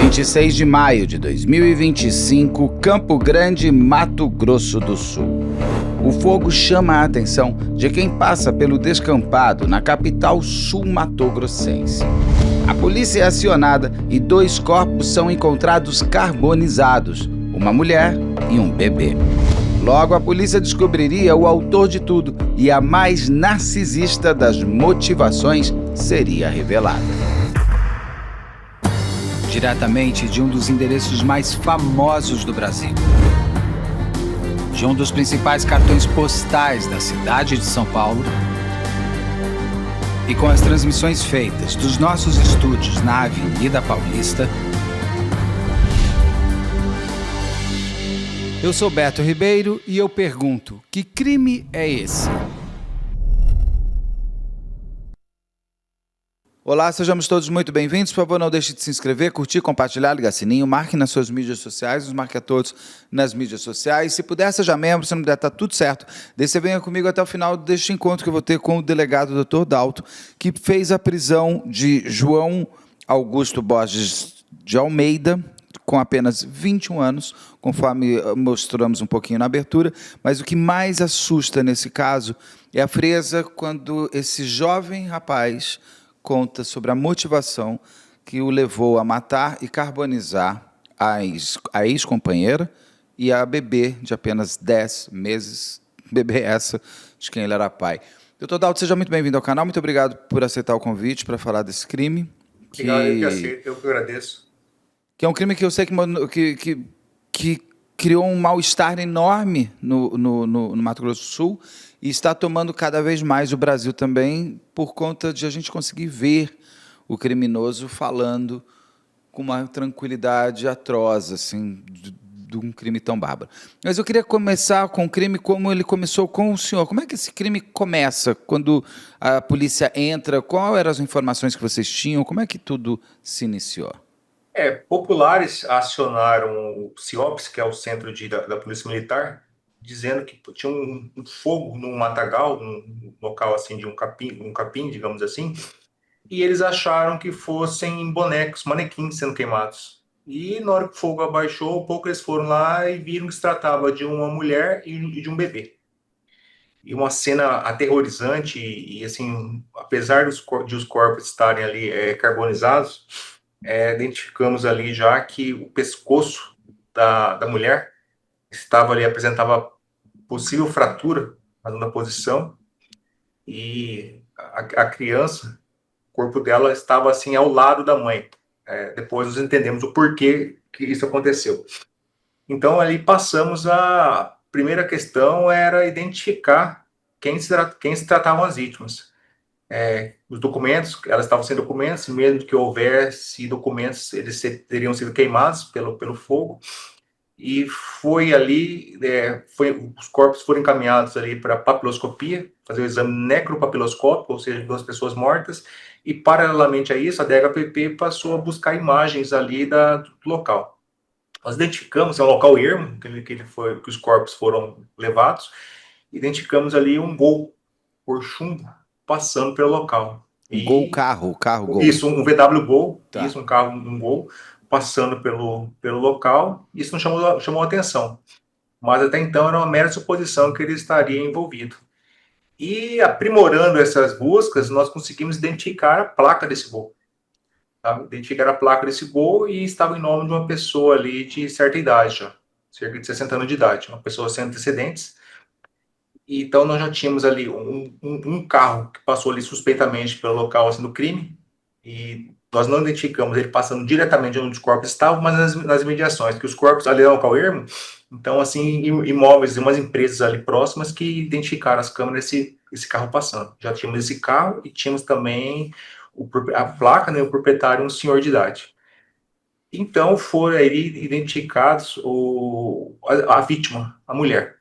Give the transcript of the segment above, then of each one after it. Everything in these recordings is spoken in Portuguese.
26 de maio de 2025, Campo Grande, Mato Grosso do Sul. O fogo chama a atenção de quem passa pelo descampado na capital sul-matogrossense. A polícia é acionada e 2 corpos são encontrados carbonizados, uma mulher e um bebê. Logo, a polícia descobriria o autor de tudo e a mais narcisista das motivações seria revelada. Diretamente de um dos endereços mais famosos do Brasil, de um dos principais cartões postais da cidade de São Paulo, e com as transmissões feitas dos nossos estúdios na Avenida Paulista, eu sou Beto Ribeiro e eu pergunto: que crime é esse? Olá, sejamos todos muito bem-vindos. Por favor, não deixe de se inscrever, curtir, compartilhar, ligar sininho, marque nas suas mídias sociais, nos marque a todos nas mídias sociais. Se puder, seja membro, se não puder, tá tudo certo. Daí você venha comigo até o final deste encontro que eu vou ter com o delegado Dr. Dalto, que fez a prisão de João Augusto Borges de Almeida, com apenas 21 anos, conforme mostramos um pouquinho na abertura. Mas o que mais assusta nesse caso é a frieza quando esse jovem rapaz conta sobre a motivação que o levou a matar e carbonizar a ex-companheira e a bebê de apenas 10 meses, bebê essa de quem ele era pai. Doutor Dalto, seja muito bem-vindo ao canal, muito obrigado por aceitar o convite para falar desse crime. Obrigado, eu que agradeço. Que é um crime que eu sei que criou um mal-estar enorme no Mato Grosso do Sul e está tomando cada vez mais o Brasil também, por conta de a gente conseguir ver o criminoso falando com uma tranquilidade atroz, assim, de um crime tão bárbaro. Mas eu queria começar com o crime como ele começou com o senhor. Como é que esse crime começa? Quando a polícia entra, quais eram as informações que vocês tinham? Como é que tudo se iniciou? Populares acionaram o CIOPS, que é o Centro da Polícia Militar, dizendo que tinha um fogo num matagal, num local assim de um capim, digamos assim, e eles acharam que fossem bonecos, manequins sendo queimados. E na hora que o fogo abaixou, um pouco eles foram lá e viram que se tratava de uma mulher e de um bebê. E uma cena aterrorizante e assim, apesar de os corpos estarem ali carbonizados, identificamos ali já que o pescoço da mulher estava ali, apresentava possível fratura na posição, e a criança, o corpo dela estava assim ao lado da mãe. Depois nós entendemos o porquê que isso aconteceu. Então ali passamos a primeira questão era identificar quem se tratavam as vítimas. Os documentos, elas estavam sem documentos, mesmo que houvesse documentos, eles teriam sido queimados pelo fogo, e foi ali, os corpos foram encaminhados ali para papiloscopia, fazer o exame necropapiloscópico, ou seja, 2 pessoas mortas, e paralelamente a isso, a DHPP passou a buscar imagens ali do local. Nós identificamos, é um local ermo, que os corpos foram levados, identificamos ali um Gol por chumbo passando pelo local. Gol, carro Gol. Isso, um VW Gol, tá. Isso, um Gol, passando pelo local. Isso não chamou atenção, mas até então era uma mera suposição que ele estaria envolvido. E aprimorando essas buscas, nós conseguimos identificar a placa desse Gol. Tá? Identificar a placa desse Gol e estava em nome de uma pessoa ali de certa idade, já, cerca de 60 anos de idade, uma pessoa sem antecedentes. Então, nós já tínhamos ali um carro que passou ali suspeitamente pelo local assim, do crime, e nós não identificamos ele passando diretamente onde os corpos estavam, mas nas imediações, que os corpos ali no local ermo, então, assim, imóveis e umas empresas ali próximas que identificaram as câmeras esse carro passando. Já tínhamos esse carro e tínhamos também a placa, né, o proprietário, um senhor de idade. Então, foram aí identificados a vítima, a mulher.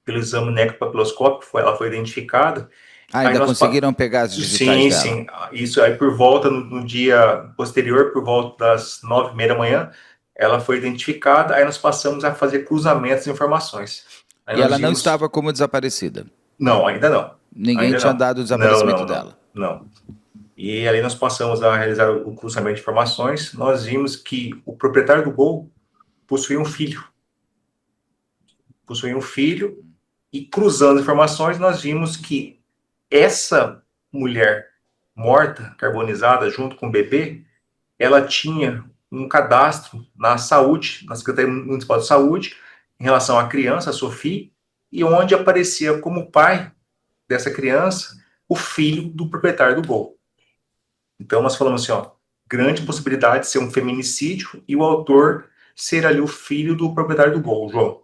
Pelo exame necropapiloscópico, ela foi identificada. Ainda conseguiram pegar as digitais dela? Sim. Isso aí por volta, no dia posterior, por volta das 9h30 da manhã, ela foi identificada, aí nós passamos a fazer cruzamentos de informações. E ela não estava como desaparecida? Não, ainda não. Ninguém tinha dado o desaparecimento dela? Não. E ali nós passamos a realizar o cruzamento de informações. Nós vimos que o proprietário do Gol possuía um filho. Possuía um filho, e cruzando informações, nós vimos que essa mulher morta, carbonizada, junto com o bebê, ela tinha um cadastro na saúde, na Secretaria Municipal de Saúde, em relação à criança, a Sofia, e onde aparecia como pai dessa criança o filho do proprietário do Gol. Então nós falamos assim, ó, grande possibilidade de ser um feminicídio e o autor ser ali o filho do proprietário do Gol, João.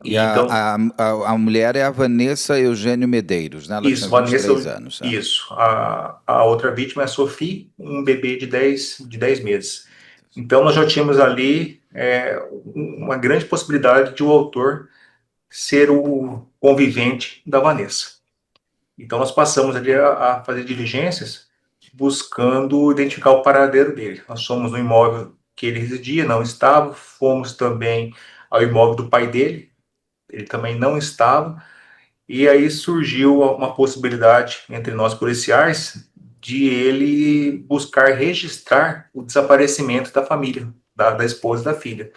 E E então, a mulher é a Vanessa Eugênio Medeiros, né? Ela tinha isso, 23 anos. isso. A outra vítima é a Sophie, um bebê de 10 meses. Então nós já tínhamos ali uma grande possibilidade de o autor ser o convivente da Vanessa. Então nós passamos ali a fazer diligências buscando identificar o paradeiro dele. Nós fomos no imóvel que ele residia, não estava, fomos também ao imóvel do pai dele, ele também não estava, e aí surgiu uma possibilidade entre nós policiais de ele buscar registrar o desaparecimento da família, da esposa e da filha.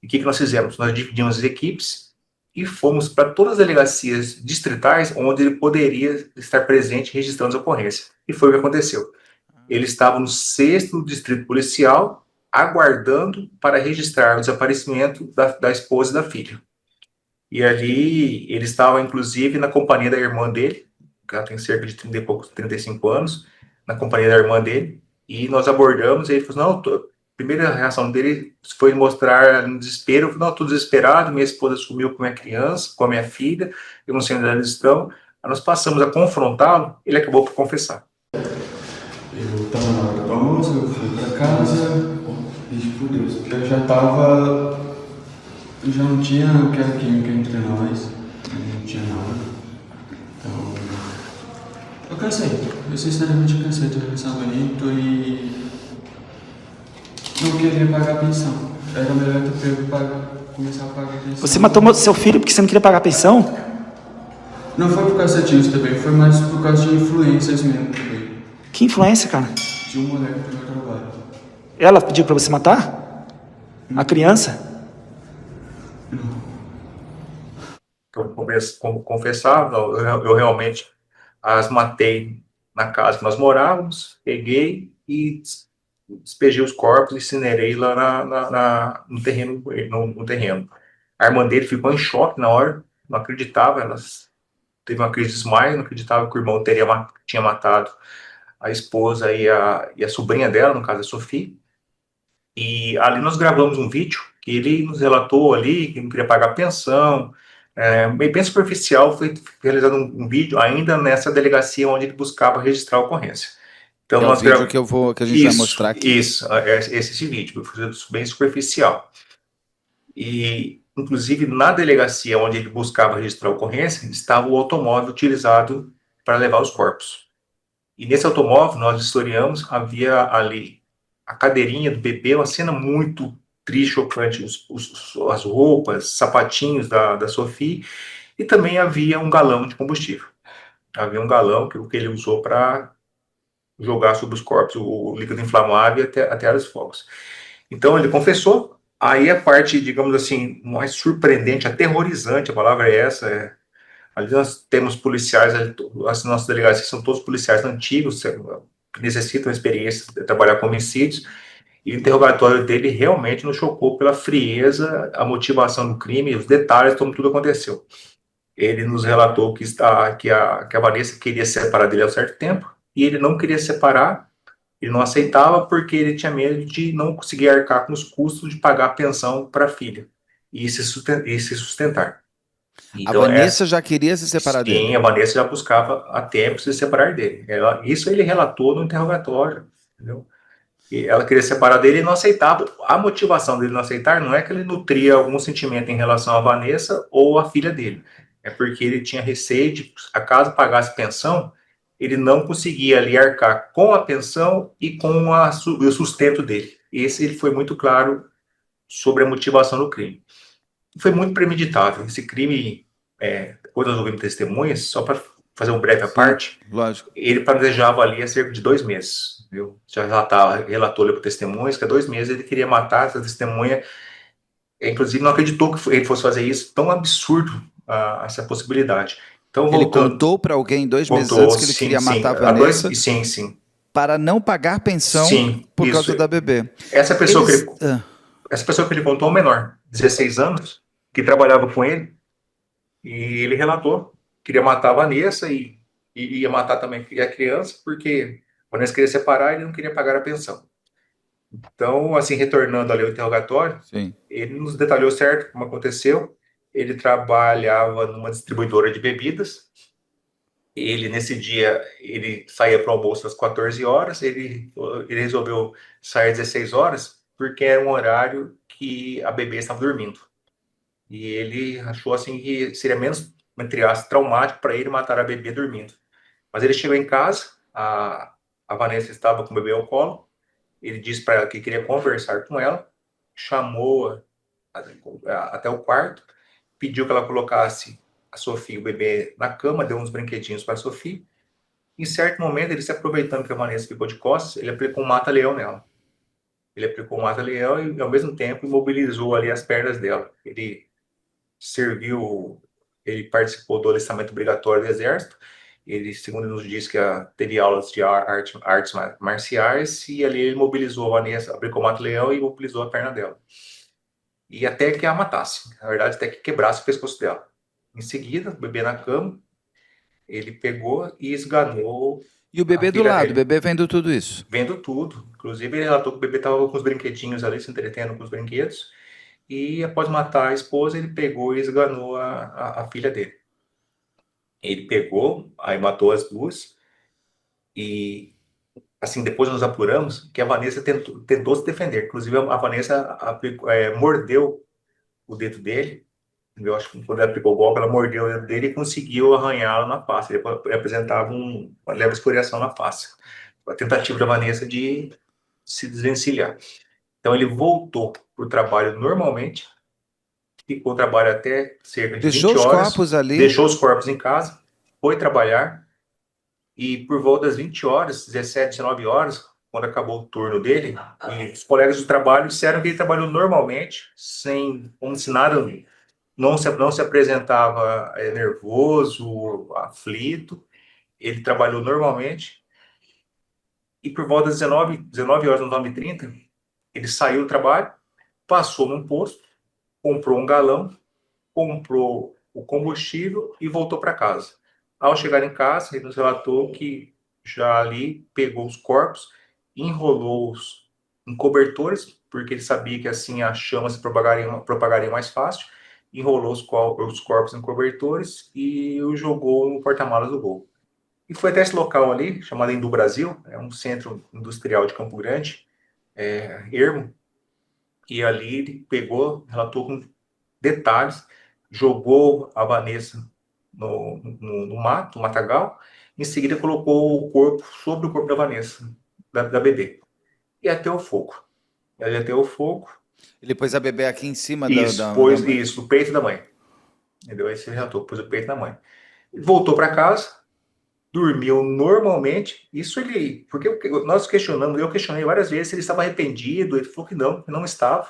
E o que nós fizemos? Nós dividimos as equipes e fomos para todas as delegacias distritais onde ele poderia estar presente registrando as ocorrências. E foi o que aconteceu. Ele estava no 6º distrito policial, aguardando para registrar o desaparecimento da esposa e da filha. E ali ele estava, inclusive, na companhia da irmã dele, que ela tem cerca de 30 e poucos, 35 anos, na companhia da irmã dele, e nós abordamos, e ele falou, não, a primeira reação dele foi mostrar no desespero, eu falei, não, estou desesperado, minha esposa sumiu com a minha criança, com a minha filha, eu não sei onde eles estão. Aí nós passamos a confrontá-lo, ele acabou por confessar. Eu estava na hora do almoço, eu fui para casa, e por Deus, eu já estava. Já não tinha aquela química entre nós, não tinha nada. Então. Eu cansei, eu sinceramente cansei do relacionamento e. Não queria pagar a pensão. Era melhor ter pego começar a pagar a pensão. Você matou seu filho porque você não queria pagar a pensão? Não foi por causa disso também, foi mais por causa de influências mesmo também. Que influência, cara? De um moleque do meu trabalho. Ela pediu pra você matar? A criança? Como confessava, eu realmente as matei na casa que nós morávamos, peguei e despejei os corpos e incinerei lá no terreno, no terreno. A irmã dele ficou em choque na hora, não acreditava, ela teve uma crise de desmaio, não acreditava que o irmão tinha matado a esposa e a sobrinha dela, no caso a Sofia. E ali nós gravamos um vídeo que ele nos relatou ali que não queria pagar pensão, bem superficial. Foi realizado um vídeo ainda nessa delegacia onde ele buscava registrar a ocorrência. Então, É o vídeo que a gente vai mostrar aqui. Isso, esse vídeo, foi bem superficial. E, inclusive, na delegacia onde ele buscava registrar a ocorrência, estava o automóvel utilizado para levar os corpos. E nesse automóvel, nós historiamos, havia ali a cadeirinha do bebê, uma cena muito triste, chocante, as roupas, sapatinhos da Sophie, e também havia um galão de combustível. Havia um galão que ele usou para jogar sobre os corpos o líquido inflamável até os fogos. Então ele confessou. Aí a parte, digamos assim, mais surpreendente, aterrorizante, a palavra é essa. Ali nós temos policiais, as nossas delegacias são todos policiais antigos, que necessitam experiência de trabalhar com homicídios, e o interrogatório dele realmente nos chocou pela frieza, a motivação do crime, os detalhes de como tudo aconteceu. Ele nos relatou que a Vanessa queria se separar dele há um certo tempo, e ele não queria se separar, ele não aceitava porque ele tinha medo de não conseguir arcar com os custos de pagar a pensão para a filha e se sustentar. A Então, Vanessa já queria se separar dele. Sim, a Vanessa já buscava há tempo se separar dele. Isso ele relatou no interrogatório, entendeu? E ela queria se separar dele e não aceitava. A motivação dele não aceitar não é que ele nutria algum sentimento em relação à Vanessa ou à filha dele. É porque ele tinha receio de, acaso pagasse pensão, ele não conseguia ali arcar com a pensão e com o sustento dele. Ele foi muito claro sobre a motivação do crime. Foi muito premeditável. Esse crime, depois nós ouvimos testemunhas, só para fazer um breve à parte, Lógico. ele planejava ali há cerca de 2 meses, viu? Já relatou ali para testemunhas que há 2 meses ele queria matar essa testemunha. Inclusive, não acreditou que ele fosse fazer isso, tão absurdo essa possibilidade. Então, Ele voltando, contou para alguém 2 meses contou, antes que ele sim, queria sim, matar a Vanessa sim, para não pagar pensão sim, por isso. causa da bebê. Essa pessoa Eles... essa pessoa que ele contou é um menor, 16 anos, que trabalhava com ele, e ele relatou que queria matar a Vanessa e ia matar também a criança, porque a Vanessa queria separar e ele não queria pagar a pensão. Então, assim, retornando ali ao interrogatório, Sim. ele nos detalhou certo como aconteceu. Ele trabalhava numa distribuidora de bebidas. Ele, nesse dia, ele saía para o almoço às 14 horas. Ele resolveu sair às 16 horas, porque era um horário que a bebê estava dormindo. E ele achou assim que seria menos, entre aspas, traumático para ele matar a bebê dormindo. Mas ele chegou em casa, a Vanessa estava com o bebê ao colo. Ele disse para ela que queria conversar com ela, chamou-a até o quarto, pediu que ela colocasse a Sofia, o bebê, na cama, deu uns brinquedinhos para a Sofia. Em certo momento, ele se aproveitando que a Vanessa ficou de costas, ele aplicou um mata-leão nela. Ele aplicou um mata-leão e, ao mesmo tempo, imobilizou ali as pernas dela. Ele participou do alistamento obrigatório do Exército. Ele, segundo nos diz, que teve aulas de artes marciais, e ali ele mobilizou a Vanessa, aplicou o mata-leão e imobilizou a perna dela. E até que a matasse, na verdade, até que quebrasse o pescoço dela. Em seguida, o bebê na cama, ele pegou e esganou E o bebê a do filha lado, o dele, bebê vendo tudo isso. vendo tudo. Inclusive, ele relatou que o bebê estava com os brinquedinhos ali, se entretendo com os brinquedos, e após matar a esposa, ele pegou e esganou a filha dele. Ele pegou, aí matou as duas, e assim, depois nos apuramos que a Vanessa tentou se defender. Inclusive, a Vanessa mordeu o dedo dele. Eu acho que quando ela aplicou o golpe, ela mordeu o dedo dele e conseguiu arranhá-lo na face. Ele apresentava uma leve escoriação na face. A tentativa da Vanessa de se desvencilhar. Então, ele voltou para o trabalho normalmente, ficou no trabalho até cerca de Deixou 20 os horas, corpos ali. deixou os corpos em casa, foi trabalhar, e por volta das 20 horas, 17, 19 horas, quando acabou o turno dele, os colegas do trabalho disseram que ele trabalhou normalmente, como se nada, não se apresentava nervoso, aflito. Ele trabalhou normalmente, e por volta das 19 horas, 19h30, ele saiu do trabalho, passou num posto, comprou um galão, comprou o combustível e voltou para casa. Ao chegar em casa, ele nos relatou que já ali pegou os corpos, enrolou-os em cobertores, porque ele sabia que assim a chama se propagaria mais fácil, enrolou os corpos em cobertores e o jogou no porta-malas do Gol. E foi até esse local ali, chamado Indu Brasil, é um centro industrial de Campo Grande, ermo, e ali ele pegou, relatou com detalhes, jogou a Vanessa no mato, no matagal, em seguida colocou o corpo sobre o corpo da Vanessa, da bebê, e até o fogo. Ele até o fogo. Ele pôs a bebê aqui em cima Pôs mãe. isso, no peito da mãe. Entendeu? Aí você relatou, pôs o peito da mãe. Voltou para casa, dormiu normalmente. Isso ele. Porque nós questionamos, eu questionei várias vezes se ele estava arrependido. Ele falou que não estava.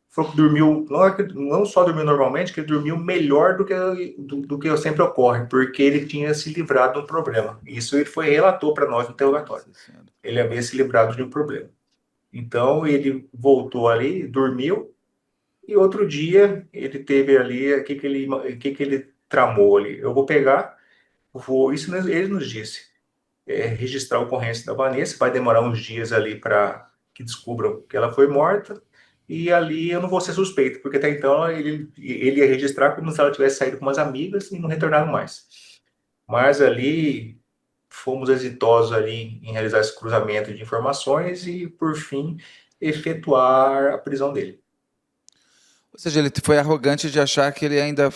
Falou que dormiu, não só dormiu normalmente, que ele dormiu melhor do que sempre ocorre, porque ele tinha se livrado do problema. Isso ele relatou para nós no interrogatório. Ele havia se livrado de um problema. Então ele voltou ali, dormiu, e outro dia ele teve ali, o que ele tramou ali? Eu vou pegar, isso ele nos disse, registrar a ocorrência da Vanessa, vai demorar uns dias ali para que descubram que ela foi morta, e ali eu não vou ser suspeito, porque até então ele ia registrar como se ela tivesse saído com umas amigas e não retornado mais. Mas ali fomos exitosos ali em realizar esse cruzamento de informações e, por fim, efetuar a prisão dele. Ou seja, ele foi arrogante de achar que ele ainda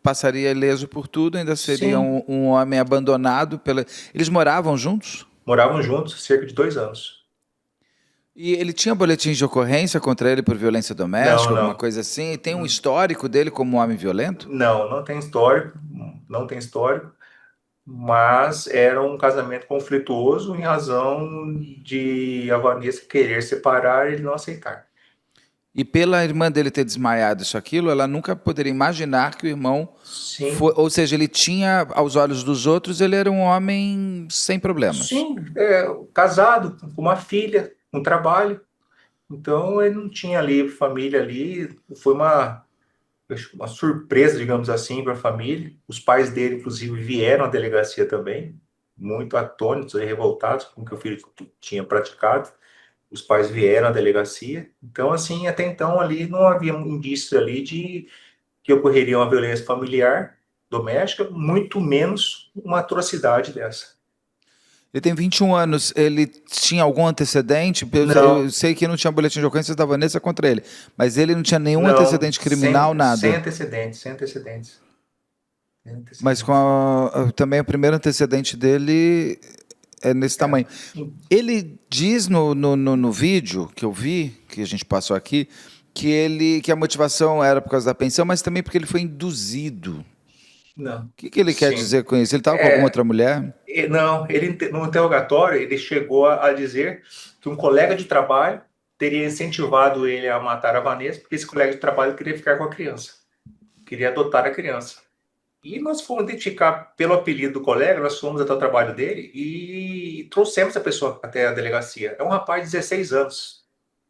passaria ileso por tudo, ainda seria um homem abandonado pela... Eles moravam juntos? Moravam juntos cerca de 2 anos. E ele tinha boletins de ocorrência contra ele por violência doméstica, alguma coisa assim? E tem um histórico dele como um homem violento? Não tem histórico, não tem histórico. mas era um casamento conflituoso em razão de a Vanessa querer separar e ele não aceitar. E pela irmã dele ter desmaiado isso, aquilo, ela nunca poderia imaginar que o irmão Sim, foi. Ou seja, ele tinha, aos olhos dos outros, ele era um homem sem problemas. sim, casado, com uma filha, com trabalho. Então ele não tinha ali família ali. Foi uma surpresa, digamos assim, para a família. Os pais dele, inclusive, vieram à delegacia também, muito atônitos e revoltados com o que o filho tinha praticado. Os pais vieram à delegacia. Então, assim, até então ali não havia um indício ali de que ocorreria uma violência familiar doméstica, muito menos uma atrocidade dessa. Ele tem 21 anos, ele tinha algum antecedente? Eu Não, sei que não tinha boletim de ocorrência da Vanessa contra ele, mas ele não tinha nenhum não, antecedente criminal, sem nada. antecedentes, sem antecedentes, sem Mas antecedentes. também o primeiro antecedente dele é nesse É. tamanho. Ele diz no vídeo que eu vi, que a gente passou aqui, que a motivação era por causa da pensão, mas também porque ele foi induzido. Não, O que ele quer sim. dizer com isso? Ele estava com alguma outra mulher? Não, ele no interrogatório ele chegou a dizer que um colega de trabalho teria incentivado ele a matar a Vanessa, porque esse colega de trabalho queria ficar com a criança, queria adotar a criança. E nós fomos identificar pelo apelido do colega, nós fomos até o trabalho dele e trouxemos a pessoa até a delegacia. É um rapaz de 16 anos.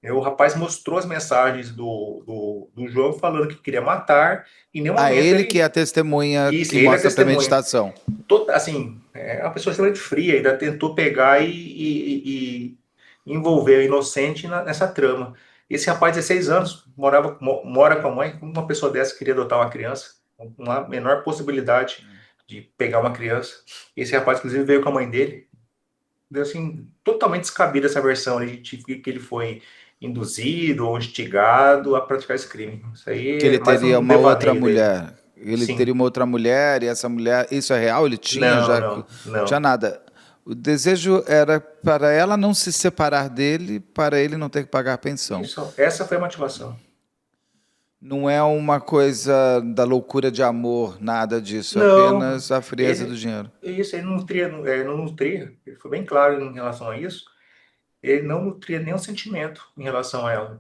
O rapaz mostrou as mensagens do João falando que queria matar. Em nenhum Ah, momento ele que é ele. a testemunha Isso, que ele é mostra a testemunha. premeditação. Assim, é uma pessoa extremamente fria, ainda tentou pegar e envolver o inocente nessa trama. Esse rapaz de 16 anos mora com a mãe, como uma pessoa dessa queria adotar uma criança, uma menor possibilidade de pegar uma criança. Esse rapaz, inclusive, veio com a mãe dele. Deu assim, totalmente descabida essa versão ali de que ele foi induzido ou instigado a praticar esse crime. Isso Que aí ele é mais teria um uma outra devaneio dele. mulher. Ele teria Sim. uma outra mulher e essa mulher, isso é real? Ele tinha Não, já, não, não tinha não. nada. O desejo era para ela não se separar dele, para ele não ter que pagar a pensão. Isso, essa foi a motivação. Não é uma coisa da loucura de amor, nada disso, é Não, apenas a frieza do ele, dinheiro. isso, ele não nutria, ele foi bem claro em relação a isso, ele não nutria nenhum sentimento em relação a ela.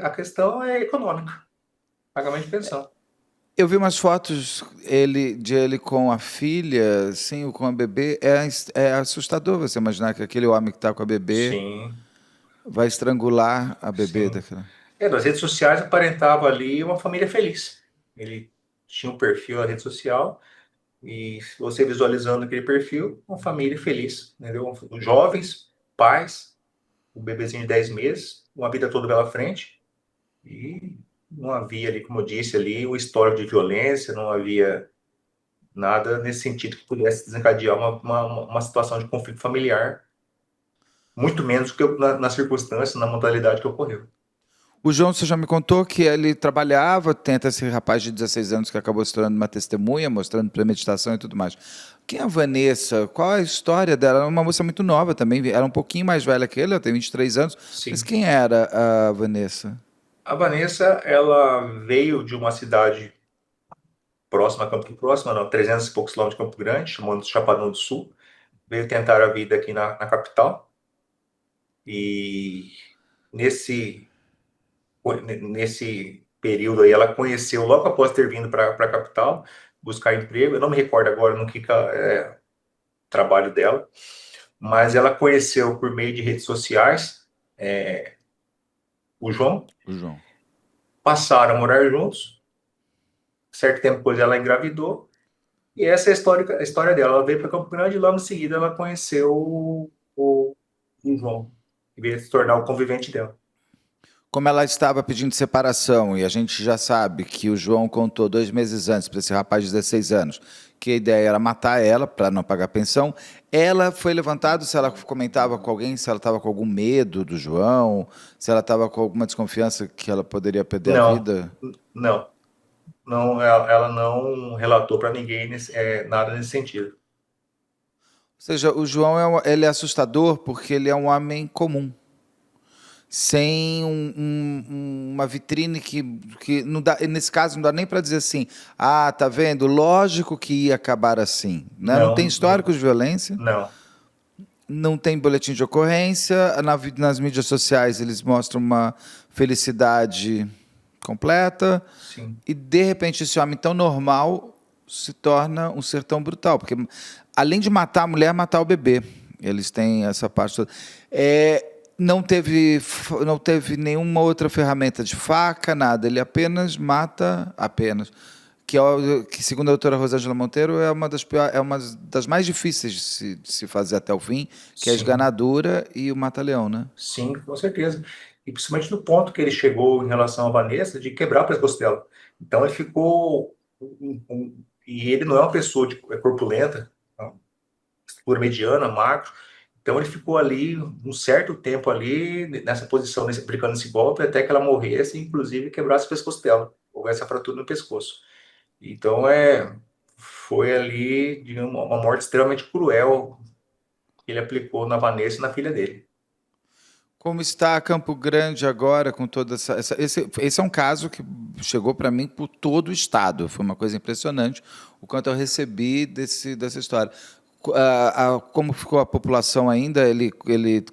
A questão é econômica, pagamento de pensão. Eu vi umas fotos de ele com a filha, sim, com a bebê. É assustador você imaginar que aquele homem que está com a bebê Sim, vai estrangular a bebê sim. daquela. Nas redes sociais aparentava ali uma família feliz. Ele tinha um perfil na rede social e você visualizando aquele perfil, uma família feliz, entendeu? Jovens, pais, um bebezinho de 10 meses, uma vida toda pela frente. E não havia ali, como eu disse ali, o histórico de violência, não havia nada nesse sentido que pudesse desencadear uma situação de conflito familiar, muito menos que na circunstância, na modalidade que ocorreu. O João, você já me contou que ele trabalhava, tenta esse rapaz de 16 anos que acabou se tornando uma testemunha, mostrando premeditação e tudo mais. Quem é a Vanessa? Qual é a história dela? Ela é uma moça muito nova também, era um pouquinho mais velha que ele, ela tem 23 anos. Mas Sim. quem era a Vanessa? A Vanessa, ela veio de uma cidade próxima a Campo próxima, não, 300 e poucos quilômetros de Campo Grande, chamando Chapadão do Sul. Veio tentar a vida aqui na capital. E nesse nesse período aí, ela conheceu, logo após ter vindo para a capital, buscar emprego, eu não me recordo agora no que trabalho dela, mas ela conheceu por meio de redes sociais o João, O João. passaram a morar juntos, certo tempo depois ela engravidou, e essa é a história dela. Ela veio para Campo Grande e logo em seguida ela conheceu o João, e veio se tornar o convivente dela. Como ela estava pedindo separação, e a gente já sabe que o João contou 2 meses antes para esse rapaz de 16 anos que a ideia era matar ela para não pagar pensão, ela foi levantada se ela comentava com alguém, se ela estava com algum medo do João, se ela estava com alguma desconfiança que ela poderia perder a Não, vida. não, não, ela não relatou para ninguém nada nesse sentido. Ou seja, o João ele é assustador porque ele é um homem comum. sem uma vitrine que não dá, nesse caso não dá nem para dizer assim, ah, tá vendo? Lógico que ia acabar assim, né? Não tem histórico de violência, não. não tem boletim de ocorrência, nas mídias sociais eles mostram uma felicidade completa, Sim. e de repente esse homem tão normal se torna um ser tão brutal, porque além de matar a mulher, matar o bebê, eles têm essa parte toda. Não teve nenhuma outra ferramenta de faca, nada, ele apenas mata, que segundo a doutora Rosângela Monteiro é uma das mais difíceis de se fazer até o fim, que é a Sim. esganadura e o mata-leão, né? Sim, com certeza. E principalmente no ponto que ele chegou em relação à Vanessa, de quebrar o pescoço dela. Então ele ficou. E ele não é uma pessoa corpulenta, é uma estatura mediana, magro. Então ele ficou ali um certo tempo ali, nessa posição, aplicando esse golpe, até que ela morresse, inclusive quebrasse o pescoço dela, houvesse essa fratura no pescoço. Então foi ali, digamos, uma morte extremamente cruel que ele aplicou na Vanessa e na filha dele. Como está Campo Grande agora com toda esse é um caso que chegou para mim por todo o estado. Foi uma coisa impressionante o quanto eu recebi dessa história. Como ficou a população ainda? Ele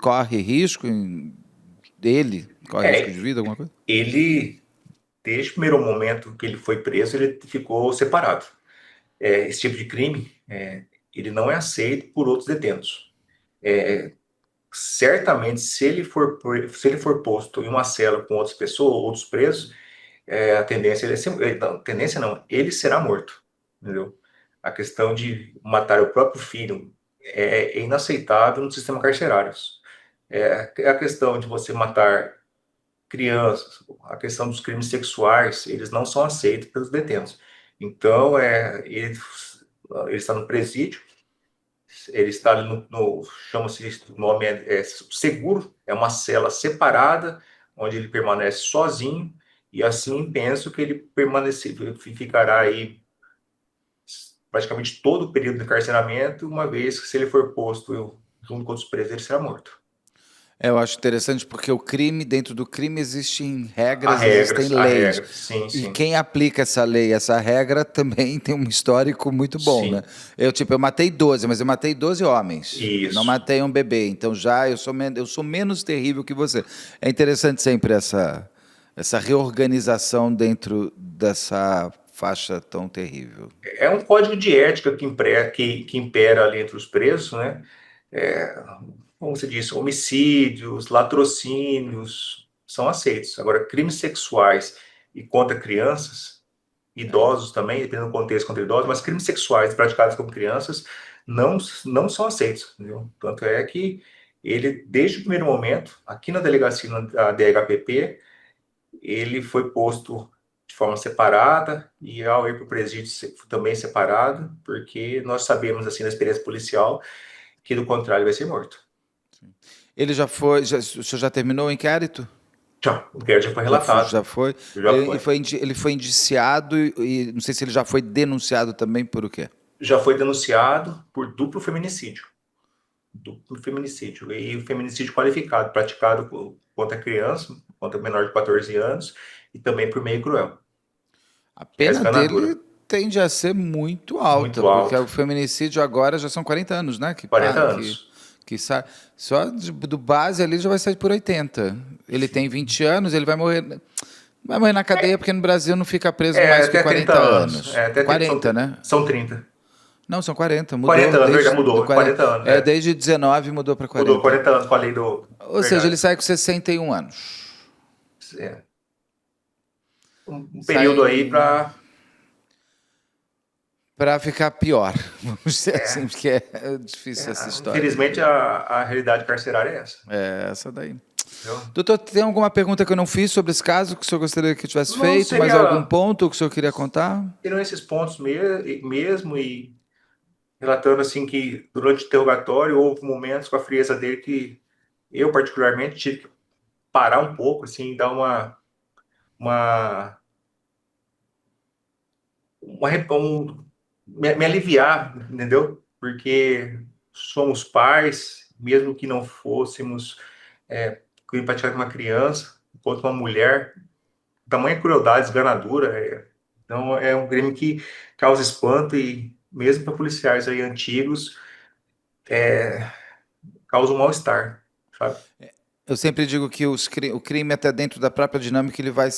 corre risco? Ele corre risco de vida, alguma coisa? Ele, desde o primeiro momento que ele foi preso, ele ficou separado. Esse tipo de crime, ele não é aceito por outros detentos. Certamente, se ele for posto em uma cela com outras pessoas, outros presos, a tendência não, tendência não, ele será morto, entendeu? A questão de matar o próprio filho é inaceitável no sistema carcerário. A questão de você matar crianças, a questão dos crimes sexuais, eles não são aceitos pelos detentos. Então, ele está no presídio, ele está ali chama-se, o nome seguro, é uma cela separada, onde ele permanece sozinho, e assim penso que ele ficará aí praticamente todo o período de encarceramento, uma vez que se ele for posto junto com outros presos, ele será morto. Eu acho interessante porque dentro do crime existem Há regras, regras, existem leis. sim, E sim. quem aplica essa lei, essa regra, também tem um histórico muito bom, Sim. né? Eu matei 12, mas eu matei 12 homens. Isso. Não matei um bebê. Então eu sou menos terrível que você. É interessante sempre essa reorganização dentro dessa faixa tão terrível. É um código de ética que impera ali entre os presos, né? Como você disse, homicídios, latrocínios são aceitos. Agora, crimes sexuais e contra crianças, idosos também, dependendo do contexto contra idosos, mas crimes sexuais praticados com crianças não são aceitos, entendeu? Tanto é que ele, desde o primeiro momento, aqui na delegacia da DHPP, ele foi posto de forma separada e ao ir para o presídio também separado, porque nós sabemos, assim, na experiência policial, que do contrário ele vai ser morto. Ele já foi. O senhor já terminou o inquérito? Já, o inquérito já foi relatado. Já foi? Ele foi indiciado e não sei se ele já foi denunciado também por o quê? Já foi denunciado por duplo feminicídio. Duplo feminicídio. E o feminicídio qualificado, praticado contra criança, contra menor de 14 anos, e também por meio cruel. A pena dele tende a ser muito alta, muito alta, porque o feminicídio agora já são 40 anos, né? 40 anos. Que sai, só do base ali já vai sair por 80. Ele tem 20 anos, ele vai morrer. Vai morrer na cadeia, porque no Brasil não fica preso mais que 40 anos. Até 40, né? São 30. Não, são 40. Mudou. 40 anos, verdade, mudou. 40 anos. Desde 19 mudou para 40. Mudou 40 anos com a lei do... Ou seja, ele sai com 61 anos. Um período aí para ficar pior, vamos dizer assim, porque é difícil essa história. Infelizmente, a realidade carcerária é essa. É essa daí. Doutor, tem alguma pergunta que eu não fiz sobre esse caso que o senhor gostaria que eu tivesse feito? Mais algum ponto que o senhor queria contar? Seriam esses pontos mesmo, e relatando assim que durante o interrogatório houve momentos com a frieza dele que eu particularmente tive que parar um pouco, assim, dar me aliviar, entendeu? Porque somos pais, mesmo que não fôssemos crime praticado com uma criança, contra uma mulher, tamanha crueldade, esganadura. Então, é um crime que causa espanto e, mesmo para policiais aí antigos, causa um mal-estar, sabe? Eu sempre digo que o crime, até dentro da própria dinâmica, ele vai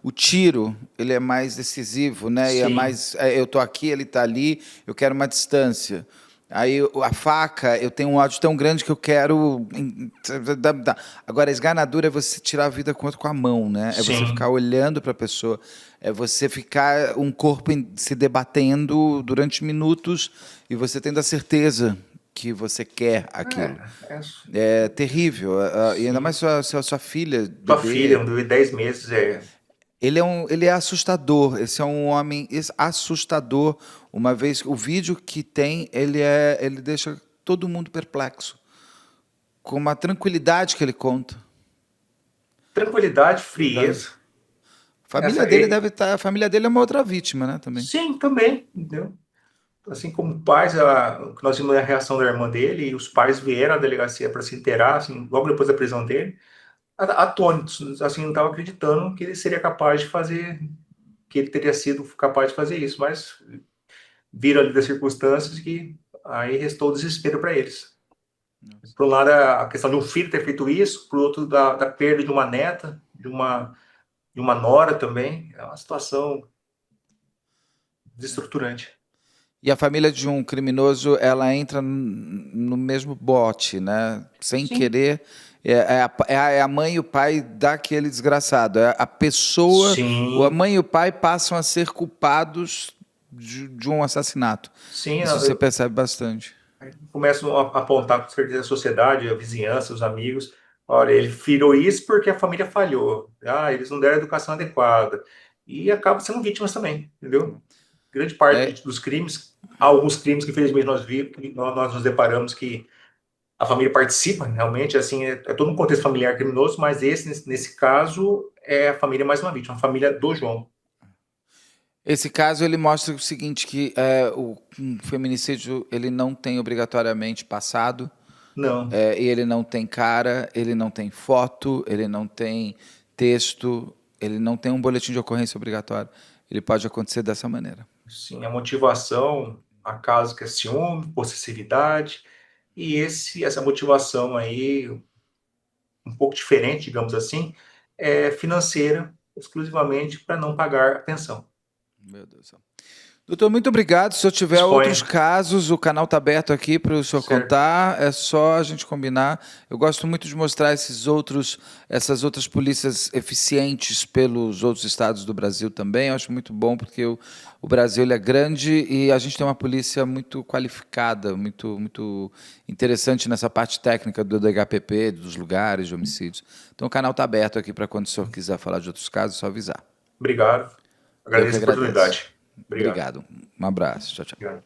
o tiro, ele é mais decisivo, né? E é Sim. mais, eu tô aqui, ele tá ali, eu quero uma distância. Aí a faca, eu tenho um ódio tão grande que eu quero. Agora, a esganadura é você tirar a vida com a mão, né? É você Sim. ficar olhando para a pessoa, é você ficar um corpo se debatendo durante minutos e você tendo a certeza que você quer aquilo. É terrível. E ainda Sim. mais sua filha, Tua bebê. filha, um bebê de 10 meses, Ele é assustador. Esse é um homem assustador. Uma vez o vídeo que tem, ele deixa todo mundo perplexo, com uma tranquilidade que ele conta. tranquilidade, frieza. A família dele é uma outra vítima, né, também. Sim, também, entendeu? Assim como pais, que nós vimos a reação da irmã dele, e os pais vieram à delegacia para se inteirar, assim, logo depois da prisão dele, atônitos, assim, não estavam acreditando que ele seria capaz de fazer, que ele teria sido capaz de fazer isso, mas viram ali das circunstâncias que aí restou o desespero para eles. Por um lado, a questão de um filho ter feito isso, por outro, da perda de uma neta, de uma nora também, é uma situação desestruturante. E a família de um criminoso, ela entra no mesmo bote, né? Sem Sim. querer. É a mãe e o pai daquele desgraçado. É a pessoa, Sim. a mãe e o pai passam a ser culpados de um assassinato. Sim, Isso você percebe bastante. começam a apontar com certeza a sociedade, a vizinhança, os amigos. Olha, ele virou isso porque a família falhou. Eles não deram a educação adequada. E acabam sendo vítimas também, entendeu? Grande parte dos crimes, há alguns crimes que infelizmente nós nos deparamos que a família participa, realmente, assim, é todo um contexto familiar criminoso, mas nesse caso, é a família mais uma vítima, a família do João. Esse caso ele mostra o seguinte, que um feminicídio ele não tem obrigatoriamente passado, Não, e ele não tem cara, ele não tem foto, ele não tem texto, ele não tem um boletim de ocorrência obrigatório. Ele pode acontecer dessa maneira. sim, a motivação, acaso que é ciúme, possessividade, e essa motivação aí, um pouco diferente, digamos assim, é financeira, exclusivamente para não pagar a pensão. Meu Deus do céu. Doutor, muito obrigado. Se eu tiver Disponha. outros casos, o canal está aberto aqui para o senhor Certo. contar. É só a gente combinar. Eu gosto muito de mostrar essas outras polícias eficientes pelos outros estados do Brasil também. Eu acho muito bom, porque o Brasil ele é grande e a gente tem uma polícia muito qualificada, muito, muito interessante nessa parte técnica do DHPP, dos lugares de homicídios. Então o canal está aberto aqui para quando o senhor quiser falar de outros casos, é só avisar. Obrigado. Eu que Agradeço a agradeço. oportunidade. Obrigado. Um abraço. Tchau, tchau. Obrigado.